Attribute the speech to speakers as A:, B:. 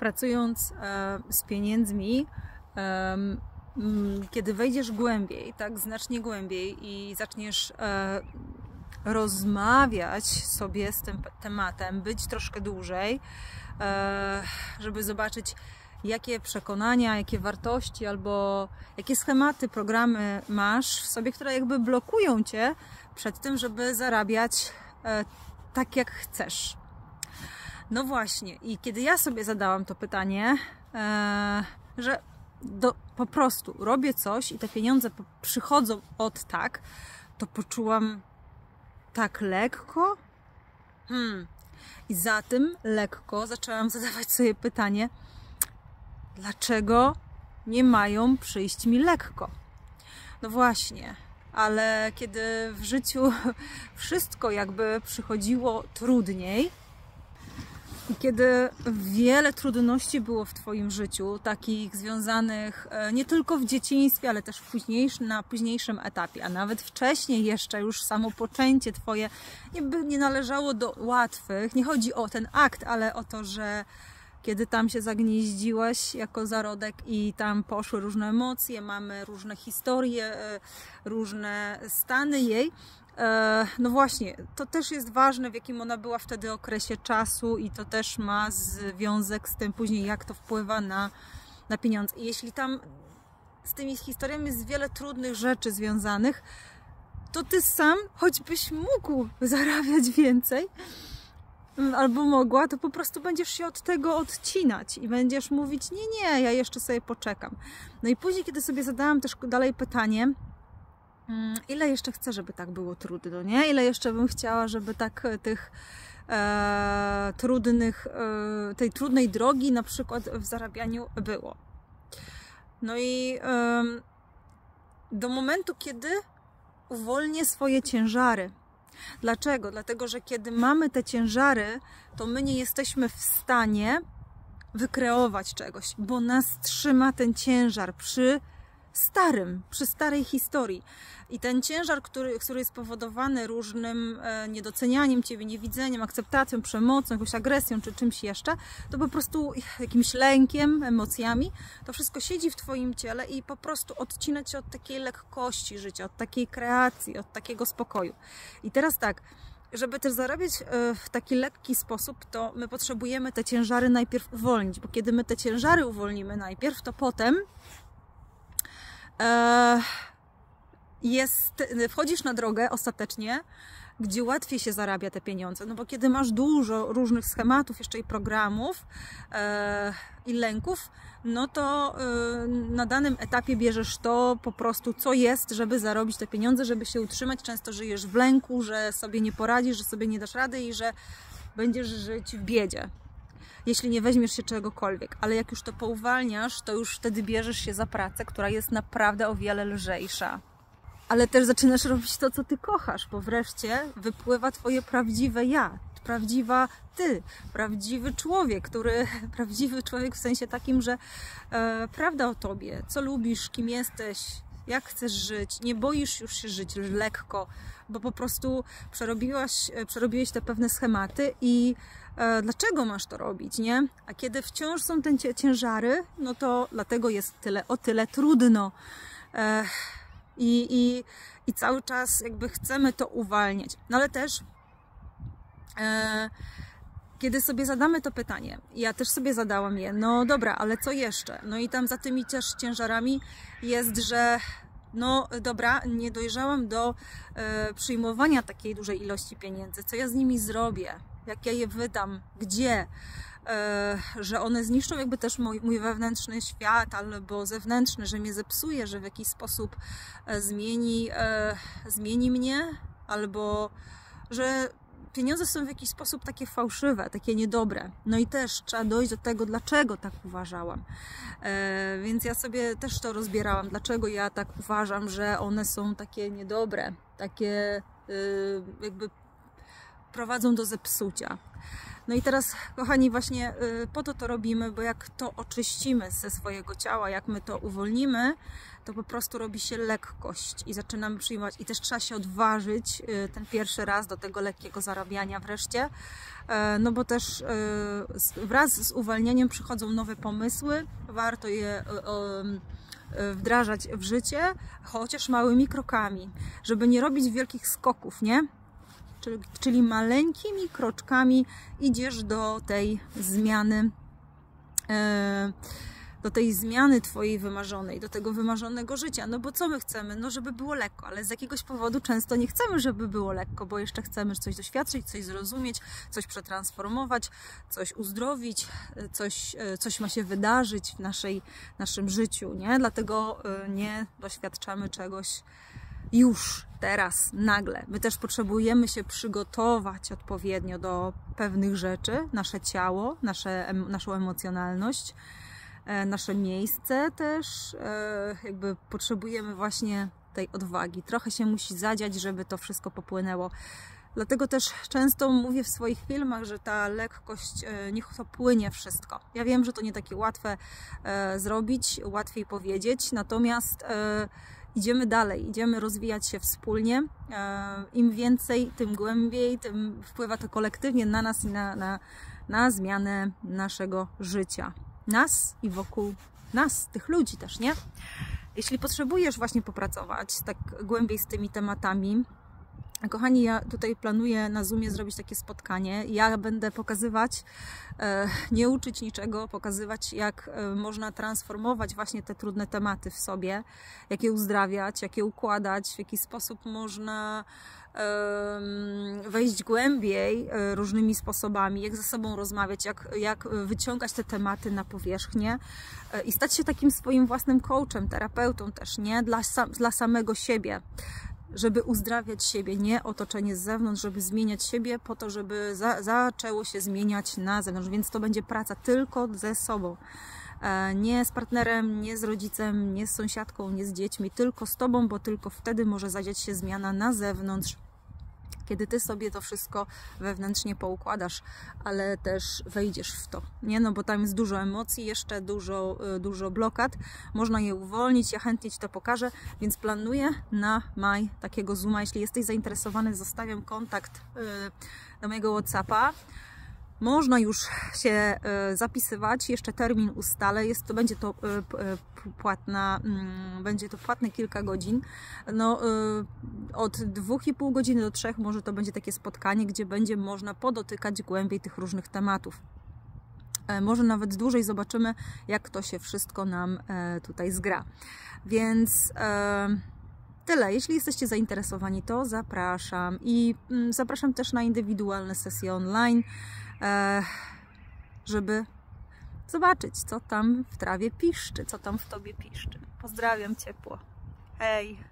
A: pracując z pieniędzmi, kiedy wejdziesz głębiej, tak znacznie głębiej i zaczniesz rozmawiać sobie z tym tematem, być troszkę dłużej, żeby zobaczyć, jakie przekonania, jakie wartości albo jakie schematy, programy masz w sobie, które jakby blokują Cię przed tym, żeby zarabiać tak, jak chcesz. No właśnie, i kiedy ja sobie zadałam to pytanie, że po prostu robię coś i te pieniądze przychodzą od tak, to poczułam tak lekko. I za tym lekko zaczęłam zadawać sobie pytanie, dlaczego nie mają przyjść mi lekko? No właśnie, ale kiedy w życiu wszystko jakby przychodziło trudniej i kiedy wiele trudności było w Twoim życiu, takich związanych nie tylko w dzieciństwie, ale też na późniejszym etapie, a nawet wcześniej jeszcze już samo poczęcie Twoje nie należało do łatwych. Nie chodzi o ten akt, ale o to, że kiedy tam się zagnieździłeś jako zarodek i tam poszły różne emocje, mamy różne historie, różne stany jej. No właśnie, to też jest ważne, w jakim ona była wtedy okresie czasu i to też ma związek z tym później, jak to wpływa na pieniądze. I jeśli tam z tymi historiami jest wiele trudnych rzeczy związanych, to Ty sam, choćbyś mógł zarabiać więcej, albo mogła, to po prostu będziesz się od tego odcinać i będziesz mówić, nie, ja jeszcze sobie poczekam. No i później, kiedy sobie zadałam też dalej pytanie, ile jeszcze chcę, żeby tak było trudno, nie? Ile jeszcze bym chciała, żeby tak tej trudnej drogi na przykład w zarabianiu było. No i do momentu, kiedy uwolnię swoje ciężary. Dlaczego? Dlatego, że kiedy mamy te ciężary, to my nie jesteśmy w stanie wykreować czegoś, bo nas trzyma ten ciężar przy starej historii. I ten ciężar, który jest spowodowany różnym niedocenianiem Ciebie, niewidzeniem, akceptacją, przemocą, jakąś agresją czy czymś jeszcze, to po prostu jakimś lękiem, emocjami, to wszystko siedzi w Twoim ciele i po prostu odcina Cię od takiej lekkości życia, od takiej kreacji, od takiego spokoju. I teraz tak, żeby też zarabiać w taki lekki sposób, to my potrzebujemy te ciężary najpierw uwolnić, bo kiedy my te ciężary uwolnimy najpierw, to potem wchodzisz na drogę ostatecznie, gdzie łatwiej się zarabia te pieniądze. No bo kiedy masz dużo różnych schematów, jeszcze i programów i lęków, no to na danym etapie bierzesz to po prostu, co jest, żeby zarobić te pieniądze, żeby się utrzymać. Często żyjesz w lęku, że sobie nie poradzisz, że sobie nie dasz rady i że będziesz żyć w biedzie, jeśli nie weźmiesz się czegokolwiek. Ale jak już to pouwalniasz, to już wtedy bierzesz się za pracę, która jest naprawdę o wiele lżejsza. Ale też zaczynasz robić to, co Ty kochasz, bo wreszcie wypływa Twoje prawdziwe ja, prawdziwa Ty, prawdziwy człowiek w sensie takim, że prawda o Tobie, co lubisz, kim jesteś, jak chcesz żyć, nie boisz już się żyć lekko, bo po prostu przerobiłeś te pewne schematy i dlaczego masz to robić, nie? A kiedy wciąż są te ciężary, no to dlatego jest o tyle trudno. I cały czas jakby chcemy to uwalniać. No ale też kiedy sobie zadamy to pytanie, ja też sobie zadałam je, no dobra, ale co jeszcze? No i tam za tymi też ciężarami jest, że no dobra, nie dojrzałam do przyjmowania takiej dużej ilości pieniędzy. Co ja z nimi zrobię? Jak ja je wydam? Gdzie? Że one zniszczą jakby też mój wewnętrzny świat albo zewnętrzny, że mnie zepsuje, że w jakiś sposób zmieni mnie, albo że pieniądze są w jakiś sposób takie fałszywe, takie niedobre. No i też trzeba dojść do tego, dlaczego tak uważałam. Więc ja sobie też to rozbierałam, dlaczego ja tak uważam, że one są takie niedobre, takie jakby prowadzą do zepsucia. No i teraz, kochani, właśnie po to robimy, bo jak to oczyścimy ze swojego ciała, jak my to uwolnimy, to po prostu robi się lekkość i zaczynamy przyjmować. I też trzeba się odważyć ten pierwszy raz do tego lekkiego zarabiania wreszcie, no bo też wraz z uwalnieniem przychodzą nowe pomysły, warto je wdrażać w życie, chociaż małymi krokami, żeby nie robić wielkich skoków, nie? Czyli maleńkimi kroczkami idziesz do tej zmiany twojej wymarzonej, do tego wymarzonego życia. No bo co my chcemy? No żeby było lekko, ale z jakiegoś powodu często nie chcemy, żeby było lekko, bo jeszcze chcemy coś doświadczyć, coś zrozumieć, coś przetransformować, coś uzdrowić, coś ma się wydarzyć w naszym życiu, nie? Dlatego nie doświadczamy czegoś już, teraz, nagle. My też potrzebujemy się przygotować odpowiednio do pewnych rzeczy, nasze ciało, naszą emocjonalność, nasze miejsce też, jakby potrzebujemy właśnie tej odwagi. Trochę się musi zadziać, żeby to wszystko popłynęło. Dlatego też często mówię w swoich filmach, że ta lekkość, niech to płynie wszystko. Ja wiem, że to nie takie łatwe zrobić, łatwiej powiedzieć, natomiast idziemy dalej, idziemy rozwijać się wspólnie. Im więcej, tym głębiej, tym wpływa to kolektywnie na nas i na zmianę naszego życia. Nas i wokół nas, tych ludzi też, nie? Jeśli potrzebujesz właśnie popracować tak głębiej z tymi tematami, kochani, ja tutaj planuję na Zoomie zrobić takie spotkanie. Ja będę pokazywać, nie uczyć niczego, pokazywać, jak można transformować właśnie te trudne tematy w sobie, jak je uzdrawiać, jak je układać, w jaki sposób można wejść głębiej różnymi sposobami, jak ze sobą rozmawiać, jak wyciągać te tematy na powierzchnię i stać się takim swoim własnym coachem, terapeutą też, nie? Dla samego siebie. Żeby uzdrawiać siebie, nie otoczenie z zewnątrz, żeby zmieniać siebie po to, żeby zaczęło się zmieniać na zewnątrz, więc to będzie praca tylko ze sobą. Nie z partnerem, nie z rodzicem, nie z sąsiadką, nie z dziećmi, tylko z tobą, bo tylko wtedy może zadziać się zmiana na zewnątrz, kiedy ty sobie to wszystko wewnętrznie poukładasz, ale też wejdziesz w to, nie? No bo tam jest dużo emocji, jeszcze dużo blokad, można je uwolnić, ja chętnie ci to pokażę, więc planuję na maj takiego Zooma. Jeśli jesteś zainteresowany, zostawiam kontakt do mojego WhatsAppa. Można już się zapisywać, jeszcze termin ustalę, będzie to płatne kilka godzin. No, od 2,5 godziny do 3 może to będzie takie spotkanie, gdzie będzie można podotykać głębiej tych różnych tematów. Może nawet dłużej, zobaczymy, jak to się wszystko nam tutaj zgra. Więc tyle. Jeśli jesteście zainteresowani, to zapraszam. I zapraszam też na indywidualne sesje online, żeby zobaczyć, co tam w trawie piszczy, co tam w tobie piszczy. Pozdrawiam ciepło. Hej!